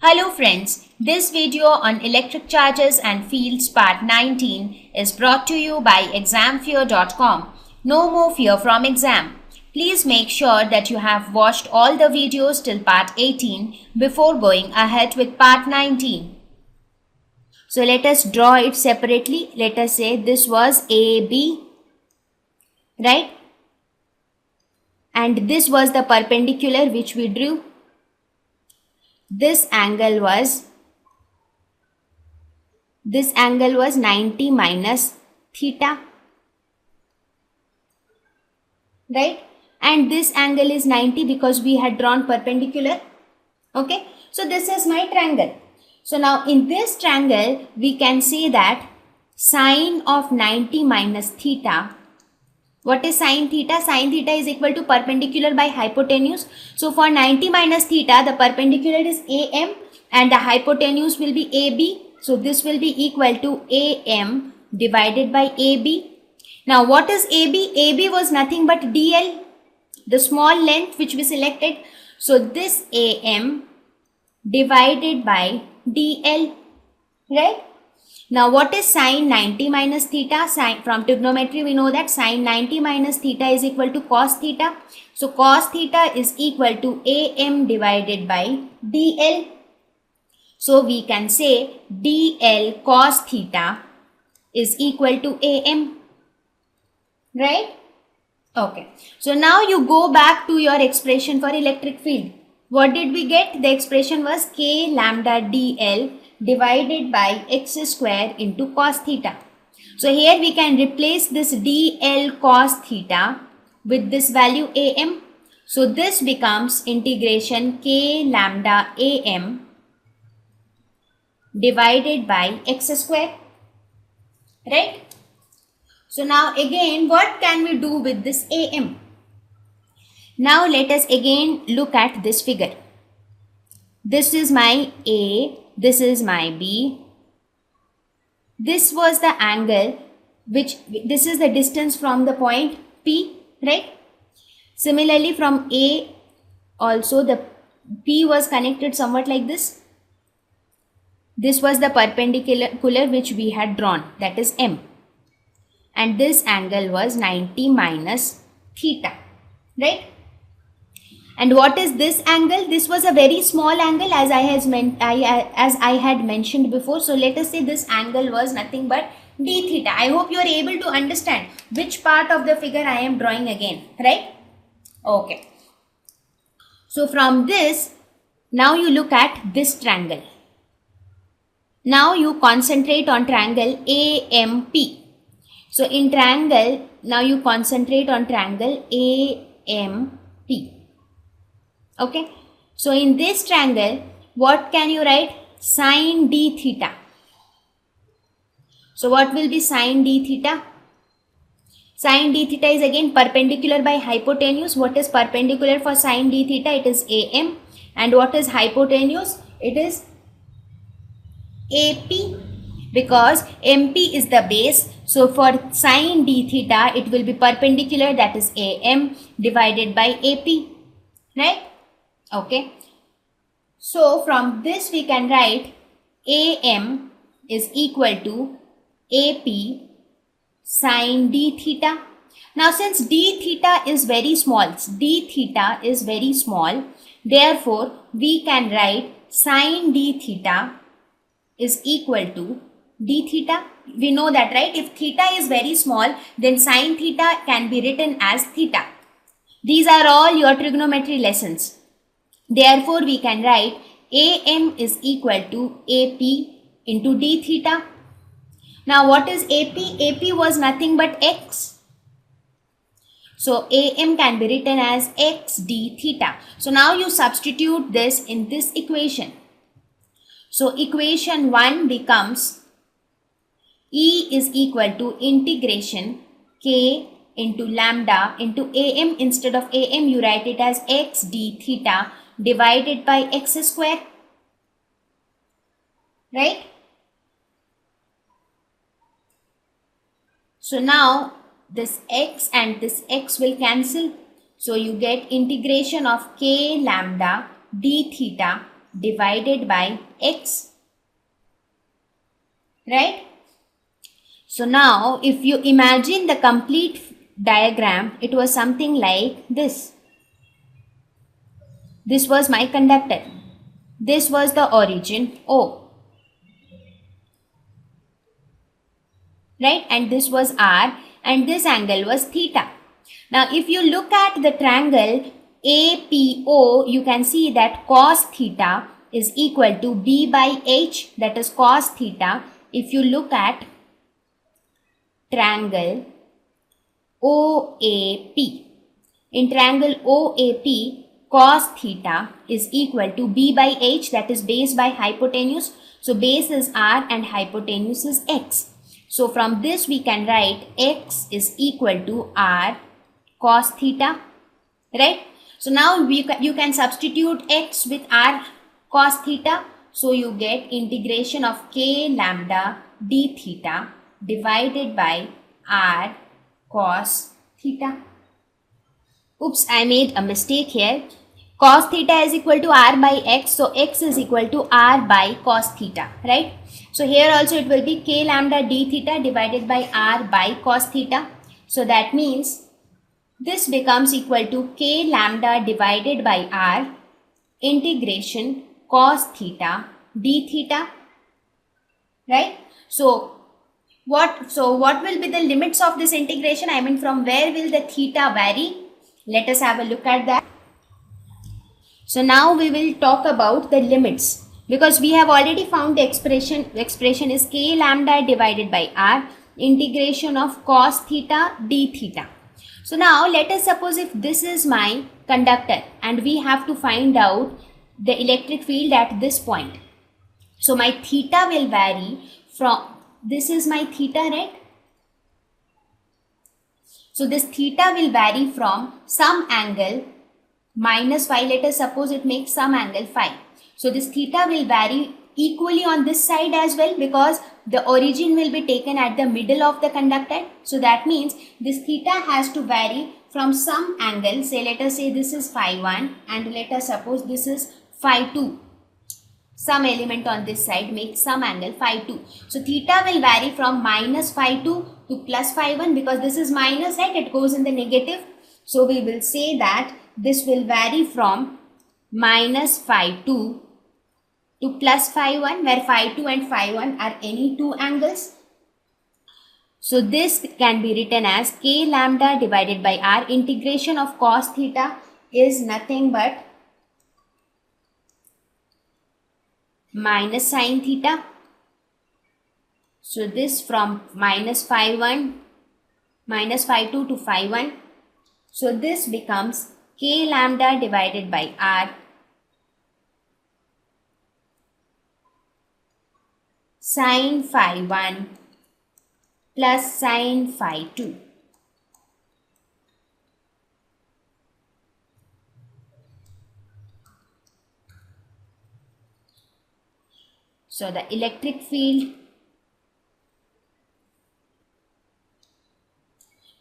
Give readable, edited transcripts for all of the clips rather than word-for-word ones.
Hello friends, this video on electric charges and fields part 19 is brought to you by examfear.com. No more fear from exam. Please make sure that you have watched all the videos till part 18 before going ahead with part 19. So let us draw it separately. Let us say this was AB, right? And this was the perpendicular which we drew. This angle was 90 minus theta, right? And this angle is 90 because we had drawn perpendicular. Okay, so this is my triangle. So now in this triangle we can say that sine of 90 minus theta. What is sine theta? Sine theta is equal to perpendicular by hypotenuse. So for 90 minus theta, the perpendicular is AM and the hypotenuse will be AB. So this will be equal to AM divided by AB. Now what is AB? AB was nothing but DL, the small length which we selected. So this AM divided by DL, right? Now what is sine 90 minus theta? From trigonometry we know that sine 90 minus theta is equal to cos theta. So cos theta is equal to AM divided by DL. So we can say DL cos theta is equal to AM, right? Okay. So now you go back to your expression for electric field. What did we get? The expression was K lambda DL divided by x square into cos theta. So here we can replace this DL cos theta with this value AM. So this becomes integration K lambda AM divided by x square, right? So now again, what can we do with this AM? Now let us again look at this figure. This is my A, this is my B. This was the angle this is the distance from the point P, right? Similarly from A also the P was connected somewhat like this. This was the perpendicular which we had drawn, that is M. And this angle was 90 minus theta, right? And what is this angle? This was a very small angle as I had mentioned before. So let us say this angle was nothing but d theta. I hope you are able to understand which part of the figure I am drawing again, right? Okay. So from this, now you look at this triangle. Now you concentrate on triangle AMP. So in triangle, now you concentrate on triangle AMP. Okay, so in this triangle, what can you write? Sine d theta. So what will be sine d theta? Sine d theta is again perpendicular by hypotenuse. What is perpendicular for sine d theta? It is AM. And what is hypotenuse? It is AP, because MP is the base. So for sine d theta, it will be perpendicular, that is AM divided by AP, right? Okay, so from this we can write AM is equal to AP sine d theta. Now since d theta is very small, therefore we can write sine d theta is equal to d theta. We know that, right? If theta is very small, then sine theta can be written as theta. These are all your trigonometry lessons. Therefore, we can write AM is equal to AP into d theta. Now, what is AP? AP was nothing but x. So, AM can be written as x d theta. So, now you substitute this in this equation. So, equation 1 becomes E is equal to integration K into lambda into AM. Instead of AM, you write it as x d theta divided by x square, right? So now this x and this x will cancel. So you get integration of K lambda d theta divided by x, right? So now if you imagine the complete diagram, it was something like this. This was my conductor. This was the origin O, right? And this was R, and this angle was theta. Now if you look at the triangle APO, you can see that cos theta is equal to B by H, that is cos theta. If you look at triangle OAP, in triangle OAP, cos theta is equal to B by H, that is base by hypotenuse. So base is R and hypotenuse is X. So from this we can write X is equal to R cos theta, right? So now you can substitute X with R cos theta. So you get integration of k lambda d theta divided by R cos theta. Oops, I made a mistake here. Cos theta is equal to R by X. So X is equal to R by cos theta, right? So here also it will be k lambda d theta divided by R by cos theta. So that means this becomes equal to k lambda divided by R integration cos theta d theta, right? So what will be the limits of this integration? I mean, from where will the theta vary? Let us have a look at that. So now we will talk about the limits, because we have already found the expression is k lambda divided by R integration of cos theta d theta. So now let us suppose if this is my conductor and we have to find out the electric field at this point. So my theta will vary from, this is my theta, right? So this theta will vary from some angle minus phi. Let us suppose it makes some angle phi. So this theta will vary equally on this side as well, because the origin will be taken at the middle of the conductor. So that means this theta has to vary from some angle. Say, let us say this is phi 1 and let us suppose this is phi 2. Some element on this side makes some angle phi 2. So theta will vary from minus phi 2 to plus phi 1, because this is minus, right? It goes in the negative. So we will say that this will vary from minus phi 2 to plus phi 1, where phi 2 and phi 1 are any two angles. So this can be written as k lambda divided by R integration of cos theta is nothing but minus sin theta. So this from minus phi 1, minus phi 2 to phi 1. So this becomes k lambda divided by R sin phi 1 plus sin phi 2. So the electric field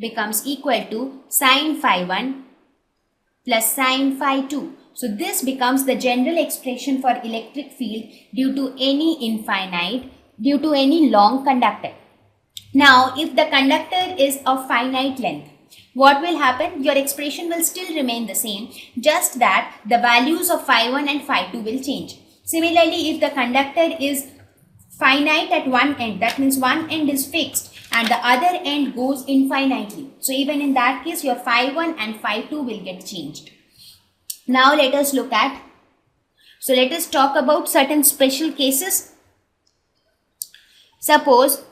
becomes equal to sin phi 1 plus sin phi 2. So this becomes the general expression for electric field due to any long conductor. Now, if the conductor is of finite length, what will happen? Your expression will still remain the same, just that the values of phi 1 and phi 2 will change. Similarly, if the conductor is finite at one end, that means one end is fixed and the other end goes infinitely. So even in that case, your phi 1 and phi 2 will get changed. Now let us talk about certain special cases. Suppose,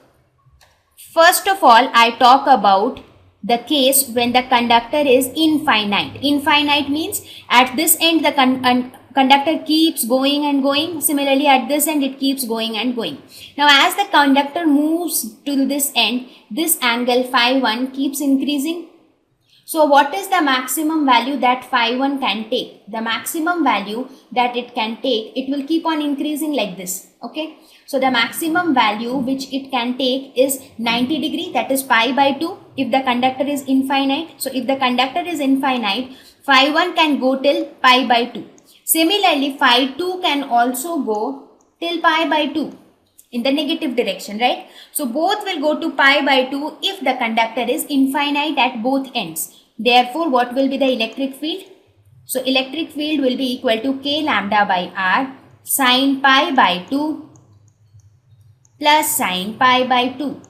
first of all, I talk about the case when the conductor is infinite. Infinite means at this end the conductor keeps going and going. Similarly, at this end it keeps going and going. Now as the conductor moves to this end, this angle phi 1 keeps increasing. So what is the maximum value that phi 1 can take? The maximum value that it can take, it will keep on increasing like this. Okay. So the maximum value which it can take is 90 degree, that is pi by 2 if the conductor is infinite. So if the conductor is infinite, phi 1 can go till pi by 2. Similarly, phi 2 can also go till pi by 2 in the negative direction, right? So both will go to pi by 2 if the conductor is infinite at both ends. Therefore, what will be the electric field? So electric field will be equal to k lambda by r sine pi by 2 plus sine pi by 2.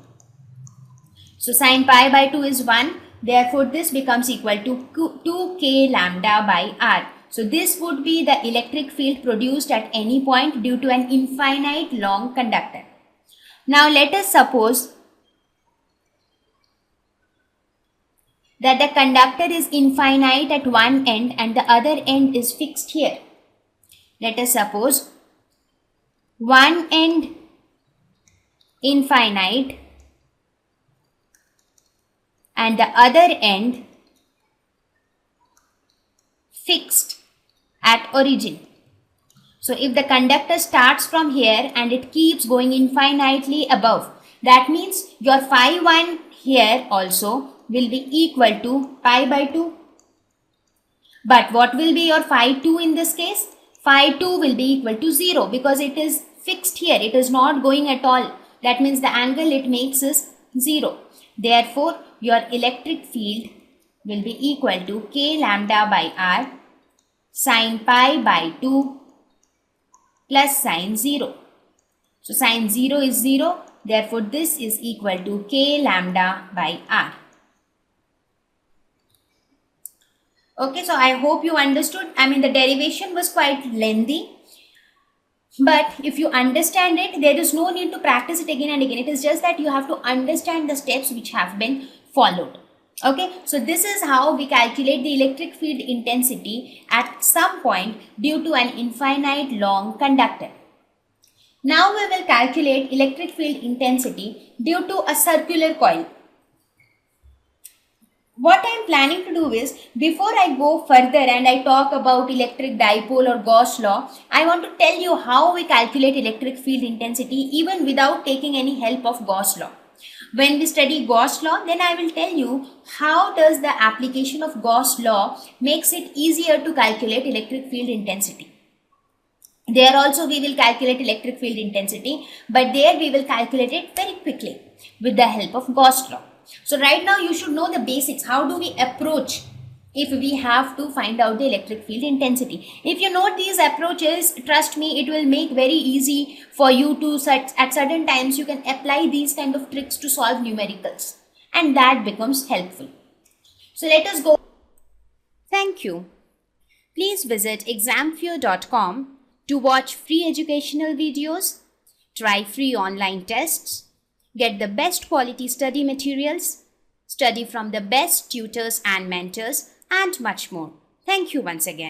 So sine pi by 2 is 1. Therefore, this becomes equal to 2k lambda by r. So this would be the electric field produced at any point due to an infinite long conductor. Now let us suppose that the conductor is infinite at one end and the other end is fixed here. Let us suppose one end infinite and the other end fixed at origin. So if the conductor starts from here and it keeps going infinitely above, that means your phi 1 here also will be equal to pi by 2. But what will be your phi 2 in this case? Phi 2 will be equal to 0 because it is fixed here. It is not going at all. That means the angle it makes is 0. Therefore, your electric field will be equal to k lambda by r sine pi by 2 plus sine 0. So sine 0 is 0. Therefore, this is equal to k lambda by r. Okay, so I hope you understood. I mean, the derivation was quite lengthy. But if you understand it, there is no need to practice it again and again. It is just that you have to understand the steps which have been followed. Okay, so this is how we calculate the electric field intensity at some point due to an infinite long conductor. Now we will calculate electric field intensity due to a circular coil. What I am planning to do is, before I go further and I talk about electric dipole or Gauss law, I want to tell you how we calculate electric field intensity even without taking any help of Gauss law. When we study Gauss law, then I will tell you how does the application of Gauss law makes it easier to calculate electric field intensity. There also we will calculate electric field intensity, but there we will calculate it very quickly with the help of Gauss law. So right now you should know the basics. How do we approach if we have to find out the electric field intensity? If you know these approaches, trust me, it will make very easy for you to at certain times you can apply these kind of tricks to solve numericals, and that becomes helpful. So let us go. Thank you. Please visit examfear.com to watch free educational videos, try free online tests, get the best quality study materials, study from the best tutors and mentors, and much more. Thank you once again.